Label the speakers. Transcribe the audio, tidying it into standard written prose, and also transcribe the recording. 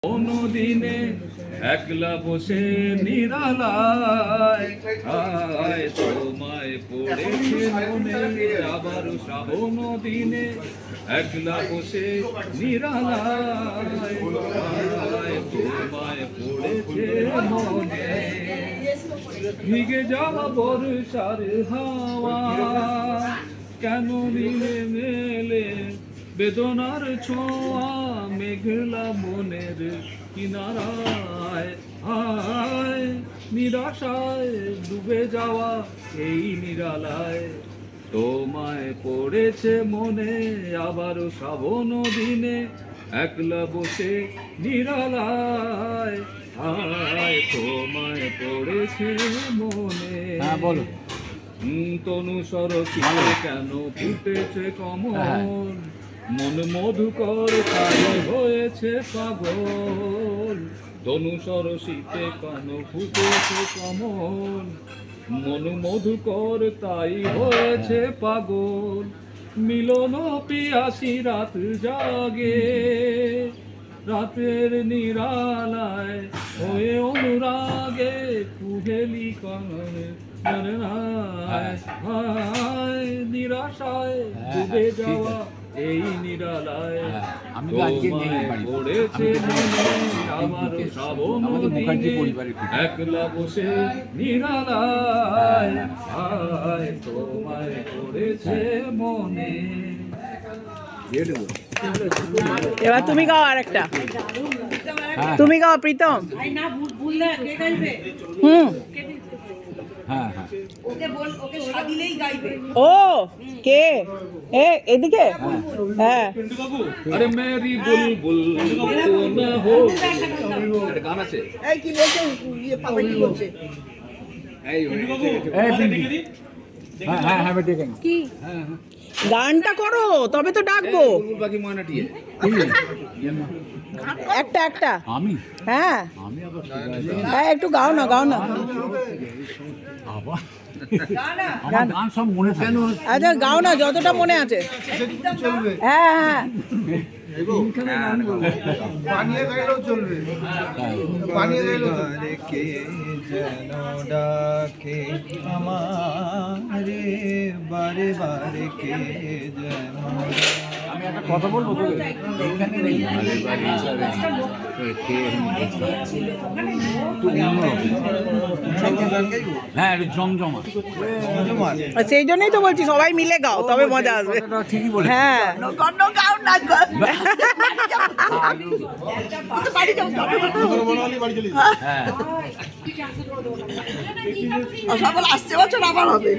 Speaker 1: কোনদিনে একলা বসে নিরালায় আয় তোমায় পড়েছে মনে আবার শ্রাবণ দিনে একলা বসে নিরালায় আয় তোমায় পড়েছে মনে ভিগে যাওয়া বর্ষার হাওয়া কেন দিলে মেলে বেদনার ছোঁয়া মেঘলা মনের কিনারায় আয় নিরাশায় ডুবে যাওয়া এই নিরালায় তোমায় পড়েছে মনে আবার শ্রাবণ দিনে একলা বসে নিরালায় আয় তোমায় পড়েছে মনে।
Speaker 2: হ্যাঁ বলো।
Speaker 1: তনু সরসিতে কেন ফুটেছে কমল মন মধুকর তাই হয়েছে পাগল তনু সরসিতে কেন ফুটেছে কমল মন মধুকর তাই হয়েছে পাগল মিলন পিয়াসী রাত জাগে রাতের নিরালায় হয়ে অনুরাগে কুহেলি কাননে নিরাশায় ডুবে যাওয়া এই নিরালায় তোমায় পড়েছে মনে আমার শ্রাবণ দিনে একলা বসে নিরালায় আয় তোমায় পড়েছে মনে।
Speaker 3: এবার তুমি গাও আর একটা, তুমি গাও প্রীতম। ও কে এদিকে? হ্যাঁ
Speaker 1: আরে মেরি বুলবুল না হো একটা গান আছে
Speaker 3: এই কি বলছে ইয়ে পাপা কি বলছে কি গানটা করো তবে তো ডাকবো।
Speaker 1: বাকি ময়নাটিয়ে
Speaker 3: একটা একটা
Speaker 2: আমি
Speaker 3: হ্যাঁ হ্যাঁ একটু গাও না গাও না।
Speaker 2: আমার গান সব মনে থাকে।
Speaker 3: আচ্ছা গাও না যতটা মনে আছে। হ্যাঁ হ্যাঁ
Speaker 4: বানিয়ে গাইলেও চলবে, বানিয়ে গাইলেও চলবে। কে যেন ডাকে আমারে বারে বারে কে যেন
Speaker 2: আমি একটা কথা বলবো তোকে, এইখানে নেই হ্যাঁ জমজমা।
Speaker 3: সেই জন্যই তো বলছি সবাই মিলে গাও তবে মজা আসবে।
Speaker 2: ঠিকই বলে
Speaker 3: হ্যাঁ সকল আসছে বছর আবার হবে।